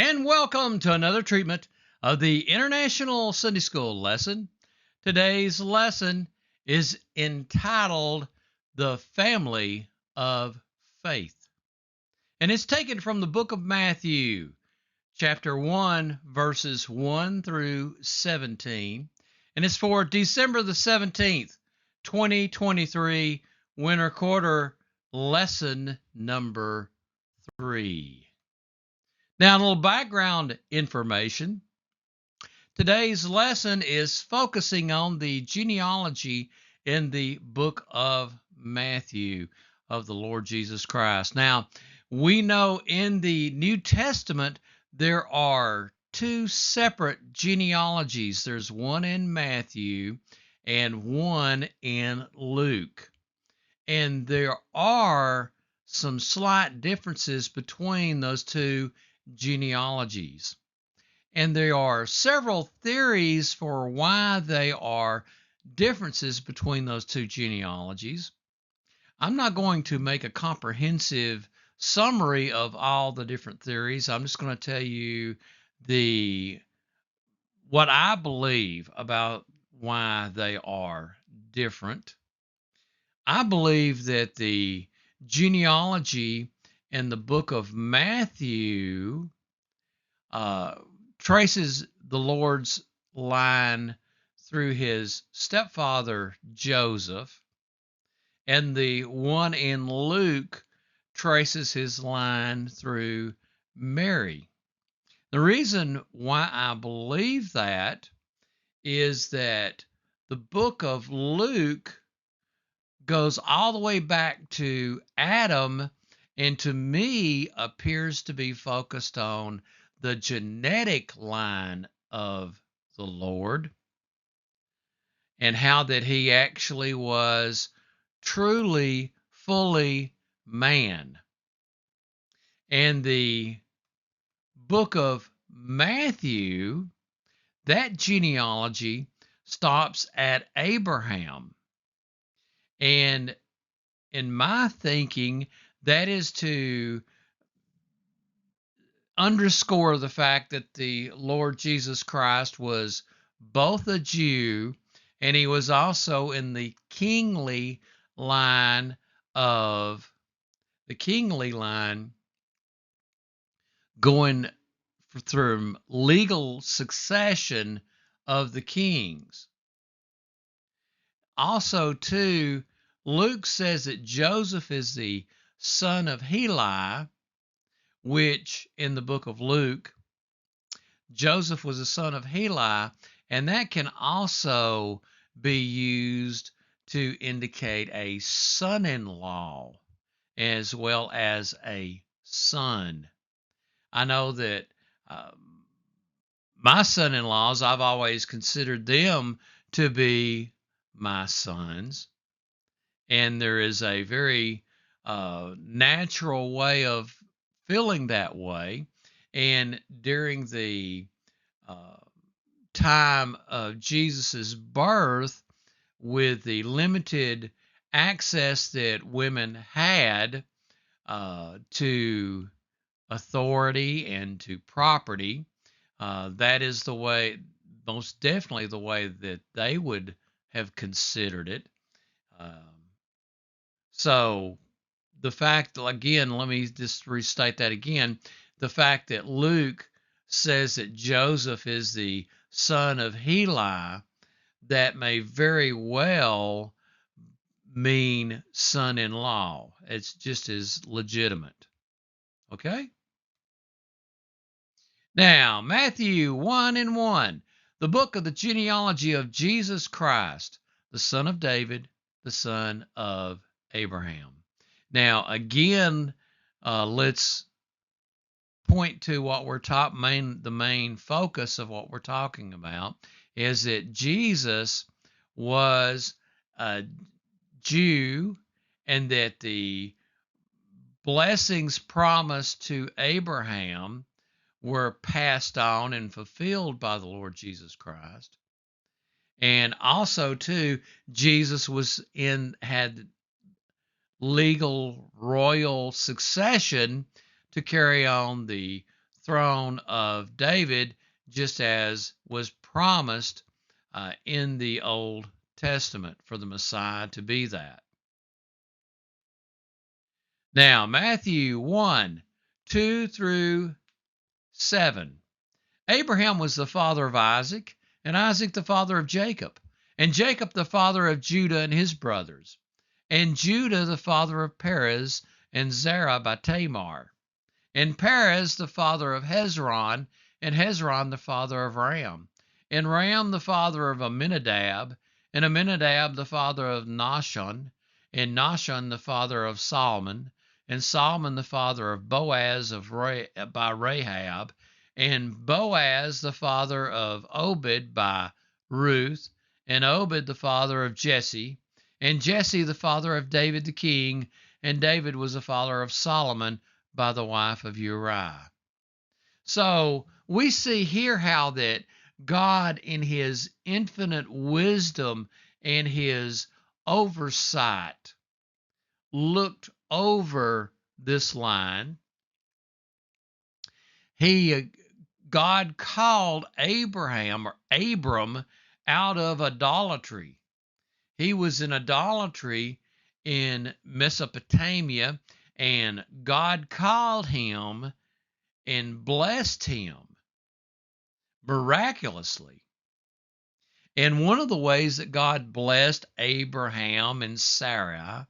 And welcome to another treatment of the International Sunday School lesson. Today's lesson is entitled The Family of Faith. And it's taken from the book of Matthew, chapter 1, verses 1 through 17. And it's for December the 17th, 2023, winter quarter, lesson number 3. Now, a little background information. Today's lesson is focusing on the genealogy in the book of Matthew of the Lord Jesus Christ. Now, we know in the New Testament there are two separate genealogies. There's one in Matthew and one in Luke. And there are some slight differences between those two genealogies. And there are several theories for why they are differences between those two genealogies. I'm not going to make a comprehensive summary of all the different theories. I'm just going to tell you what I believe about why they are different. I believe that the genealogy in the book of Matthew traces the Lord's line through his stepfather Joseph, and the one in Luke traces his line through Mary. The reason why I believe that is that the book of Luke goes all the way back to Adam, and to me appears to be focused on the genetic line of the Lord and how that he actually was truly, fully man. And the book of Matthew, that genealogy stops at Abraham. And in my thinking, that is to underscore the fact that the Lord Jesus Christ was both a Jew and he was also in the kingly line going through legal succession of the kings. Also, too, Luke says that Joseph is the son of Heli, which in the book of Luke, Joseph was the son of Heli, and that can also be used to indicate a son-in-law as well as a son. I know that my son-in-laws, I've always considered them to be my sons, and there is a very natural way of feeling that way. And during the time of Jesus's birth, with the limited access that women had to authority and to property, that is the way, most definitely the way that they would have considered it. So the fact, again, let me just restate that again, the fact that Luke says that Joseph is the son of Heli, that may very well mean son-in-law. It's just as legitimate. Okay? Now, Matthew 1:1, the book of the genealogy of Jesus Christ, the son of David, the son of Abraham. Now, again, let's point to what we're the main focus of what we're talking about is that Jesus was a Jew and that the blessings promised to Abraham were passed on and fulfilled by the Lord Jesus Christ. And also, too, Jesus had legal royal succession to carry on the throne of David, just as was promised in the Old Testament for the Messiah to be that. Now, Matthew 1 2 through 7. Abraham was the father of Isaac, and Isaac the father of Jacob, and Jacob the father of Judah and his brothers, and Judah the father of Perez and Zerah by Tamar, and Perez the father of Hezron, and Hezron the father of Ram, and Ram the father of Amminadab, and Amminadab the father of Nahshon, and Nahshon the father of Salmon, and Salmon the father of Boaz by Rahab, and Boaz the father of Obed by Ruth, and Obed the father of Jesse, and Jesse the father of David the king, and David was the father of Solomon by the wife of Uriah. So we see here how that God, in his infinite wisdom and his oversight, looked over this line. God called Abraham or Abram out of idolatry. He was in idolatry in Mesopotamia, and God called him and blessed him miraculously. And one of the ways that God blessed Abraham and Sarah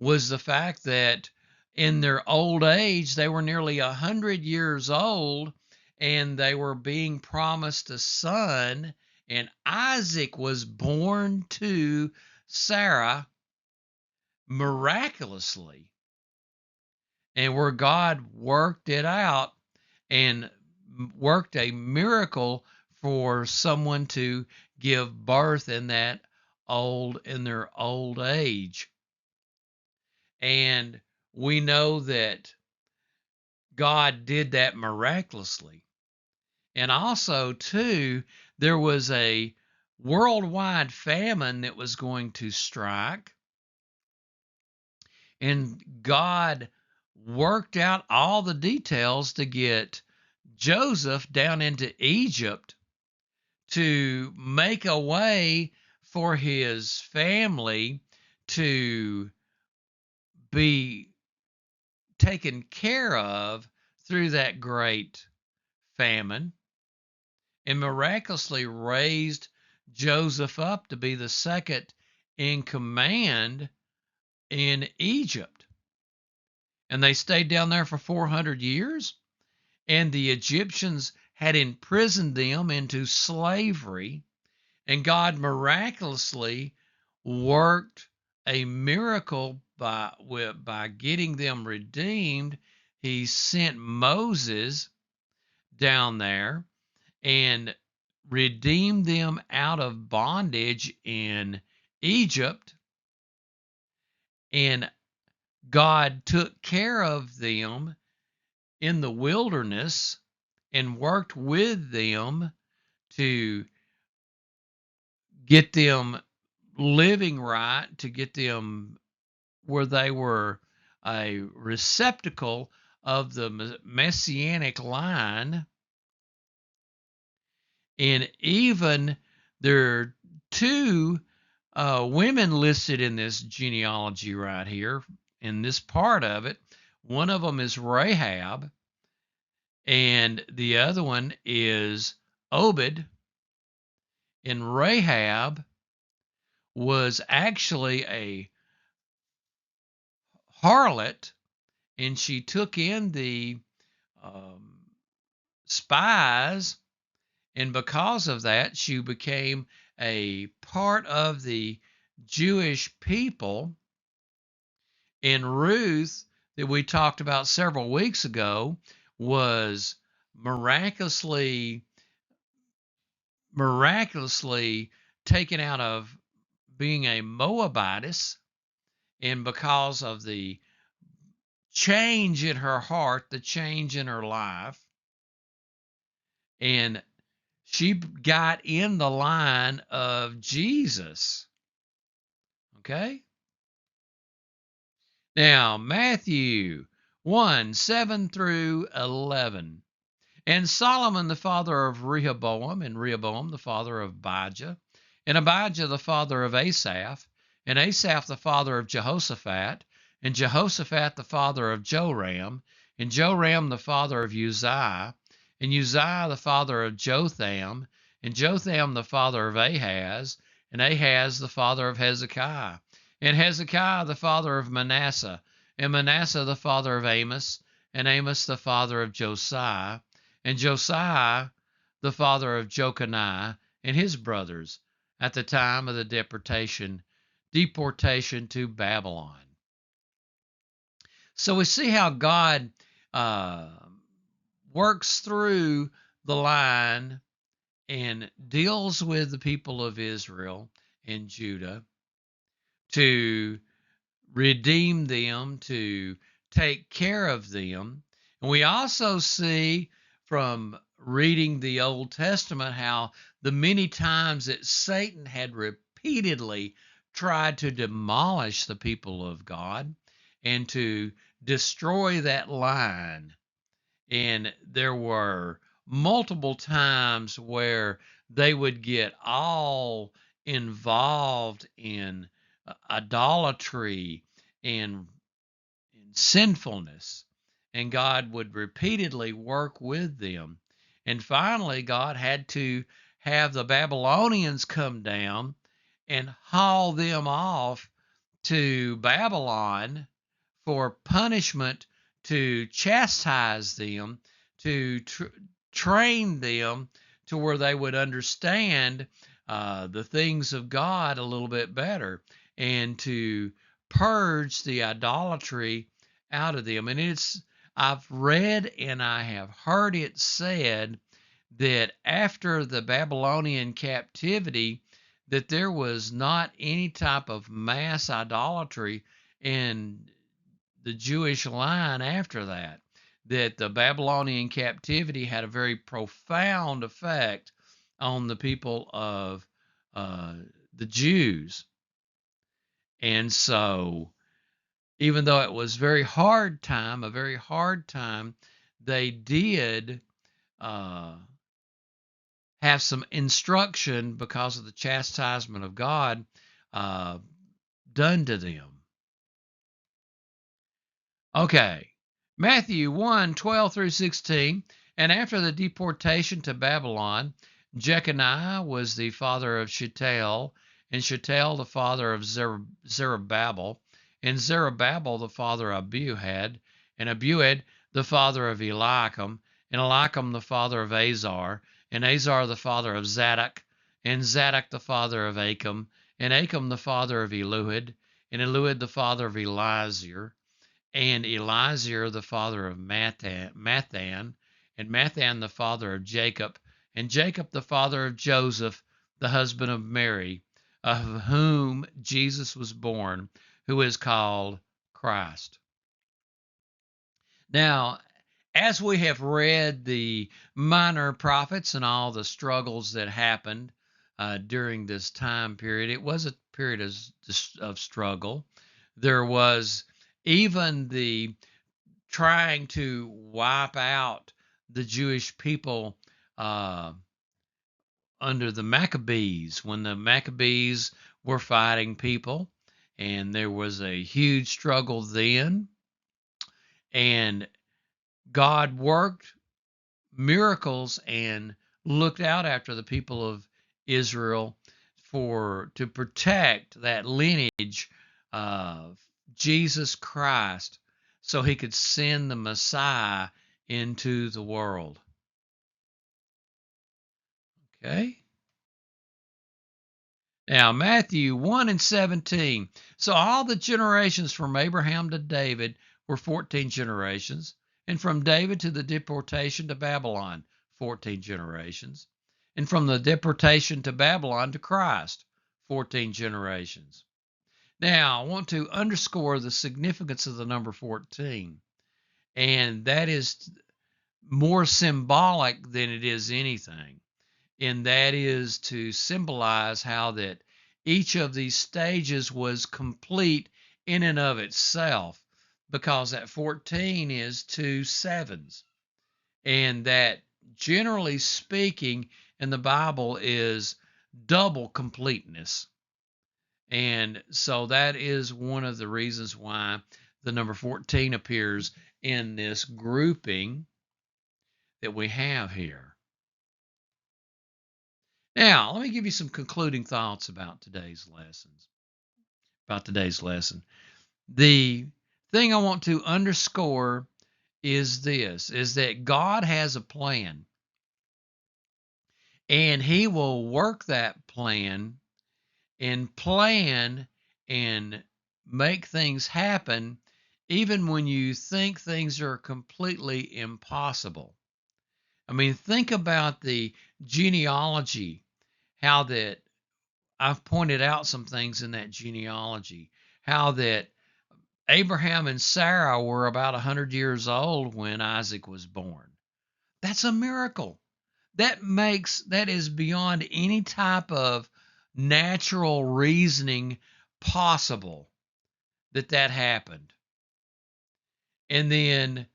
was the fact that in their old age, they were nearly 100 years old, and they were being promised a son, and Isaac was born to Sarah miraculously, and where God worked it out and worked a miracle for someone to give birth in their old age. And we know that God did that miraculously. And also, too, there was a worldwide famine that was going to strike. And God worked out all the details to get Joseph down into Egypt to make a way for his family to be taken care of through that great famine, and miraculously raised Joseph up to be the second in command in Egypt. And they stayed down there for 400 years, and the Egyptians had imprisoned them into slavery, and God miraculously worked a miracle by getting them redeemed. He sent Moses down there and redeemed them out of bondage in Egypt, and God took care of them in the wilderness and worked with them to get them living right, to get them where they were a receptacle of the messianic line. And even there are two women listed in this genealogy right here, in this part of it. One of them is Rahab, and the other one is Obed. And Rahab was actually a harlot, and she took in the um, spies, and because of that, she became a part of the Jewish people. And Ruth, that we talked about several weeks ago, was miraculously taken out of being a Moabitess, and because of the change in her heart, the change in her life, and she got in the line of Jesus. Okay? Now, Matthew 1 7 through 11. and Solomon the father of Rehoboam, and Rehoboam the father of Abijah, and Abijah the father of Asaph, and Asaph the father of Jehoshaphat, and Jehoshaphat the father of Joram, and Joram the father of Uzziah, and Uzziah the father of Jotham, and Jotham the father of Ahaz, and Ahaz the father of Hezekiah, and Hezekiah the father of Manasseh, and Manasseh the father of Amos, and Amos the father of Josiah, and Josiah the father of Jeconiah and his brothers at the time of the deportation to Babylon. So we see how God uh, works through the line and deals with the people of Israel and Judah to redeem them, to take care of them. And we also see from reading the Old Testament how the many times that Satan had repeatedly tried to demolish the people of God and to destroy that line. And there were multiple times where they would get all involved in idolatry and sinfulness, and God would repeatedly work with them. And finally, God had to have the Babylonians come down and haul them off to Babylon for punishment, to chastise them, to train them to where they would understand the things of God a little bit better, and to purge the idolatry out of them. And I've read and I have heard it said that after the Babylonian captivity, that there was not any type of mass idolatry in the Jewish line after that, that the Babylonian captivity had a very profound effect on the people of the Jews. And so, even though it was a very hard time, they did have some instruction because of the chastisement of God done to them. Okay, Matthew 1:12 through 16. And after the deportation to Babylon, Jeconiah was the father of Shealtiel, and Shealtiel the father of Zerubbabel, and Zerubbabel the father of Abiud, and Abiud the father of Eliakim, and Eliakim the father of Azar, and Azar the father of Zadok, and Zadok the father of Achim, and Achim the father of Eliud, and Eliud the father of Eliezer, and Eliezer the father of Mathan, and Mathan the father of Jacob, and Jacob the father of Joseph, the husband of Mary, of whom Jesus was born, who is called Christ. Now, as we have read the minor prophets and all the struggles that happened during this time period, it was a period of struggle. There was even the trying to wipe out the Jewish people under the Maccabees, when the Maccabees were fighting people, and there was a huge struggle then, and God worked miracles and looked out after the people of Israel to protect that lineage of Jesus Christ, so he could send the Messiah into the world. Okay? Now, Matthew 1 and 17. So all the generations from Abraham to David were 14 generations, and from David to the deportation to Babylon, 14 generations, and from the deportation to Babylon to Christ, 14 generations. Now, I want to underscore the significance of the number 14, and that is more symbolic than it is anything, and that is to symbolize how that each of these stages was complete in and of itself, because that 14 is two sevens, and that generally speaking, in the Bible is double completeness. And so that is one of the reasons why the number 14 appears in this grouping that we have here. Now, let me give you some concluding thoughts about today's lessons. About today's lesson. The thing I want to underscore is this, is that God has a plan, and he will work that plan and make things happen even when you think things are completely impossible. I mean, think about the genealogy, how that I've pointed out some things in that genealogy, how that Abraham and Sarah were about 100 years old when Isaac was born. That's a miracle. That is beyond any type of natural reasoning possible that happened. And then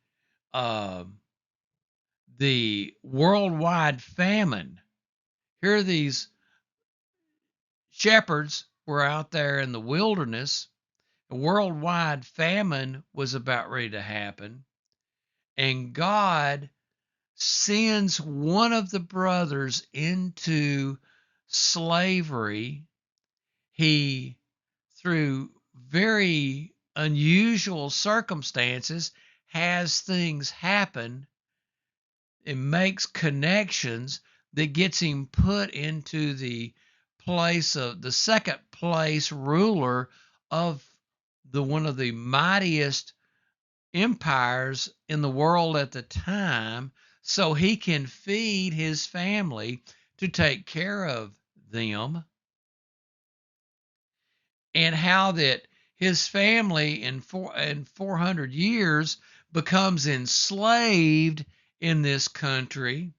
uh, the worldwide famine. Here these shepherds were out there in the wilderness. A worldwide famine was about ready to happen, and God sends one of the brothers into slavery. He, through very unusual circumstances, has things happen and makes connections that gets him put into the place of the second place ruler of the one of the mightiest empires in the world at the time, so he can feed his family to take care of them. And how that his family in 400 years becomes enslaved in this country,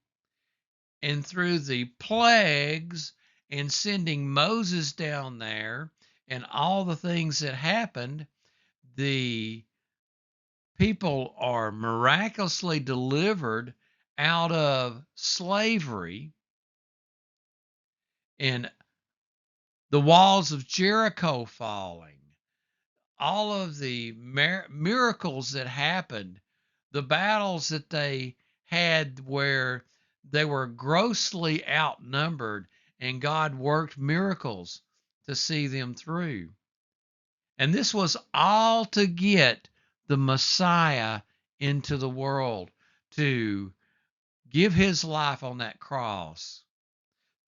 and through the plagues and sending Moses down there and all the things that happened, the people are miraculously delivered out of slavery, and the walls of Jericho falling, all of the miracles that happened, the battles that they had where they were grossly outnumbered, and God worked miracles to see them through. And this was all to get the Messiah into the world, to give his life on that cross,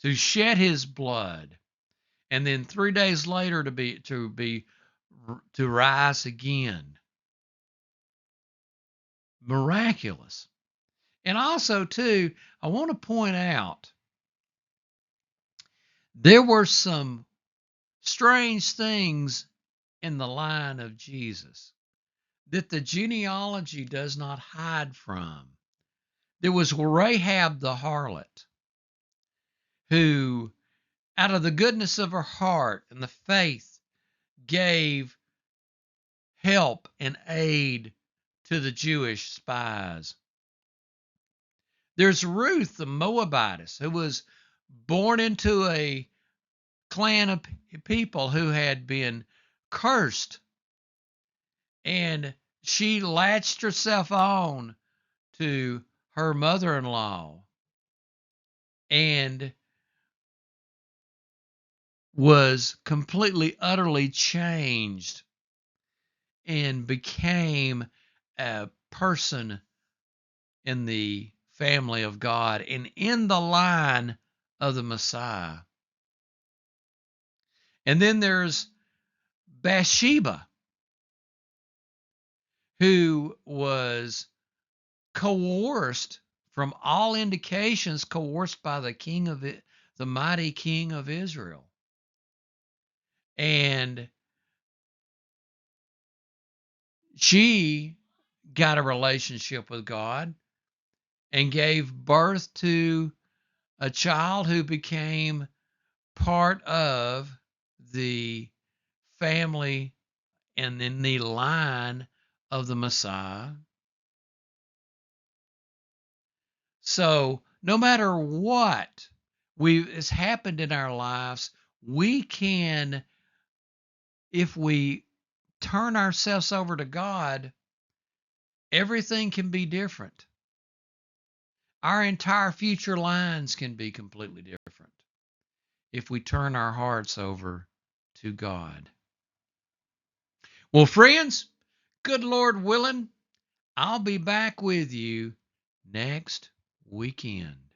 to shed his blood, and then 3 days later to rise again. Miraculous. And also too, I want to point out there were some strange things in the line of Jesus that the genealogy does not hide from. There was Rahab the harlot, who, out of the goodness of her heart and the faith, gave help and aid to the Jewish spies. There's Ruth the Moabitess, who was born into a clan of people who had been cursed, and she latched herself on to her mother-in-law and was completely, utterly changed and became a person in the family of God and in the line of the Messiah. And then there's Bathsheba, who was coerced, from all indications, coerced by the king of it, the mighty king of Israel. And she got a relationship with God and gave birth to a child who became part of the family and in the line of the Messiah. So no matter what has happened in our lives, we can, if we turn ourselves over to God, everything can be different. Our entire future lines can be completely different if we turn our hearts over to God. Well, friends, good Lord willing, I'll be back with you next weekend.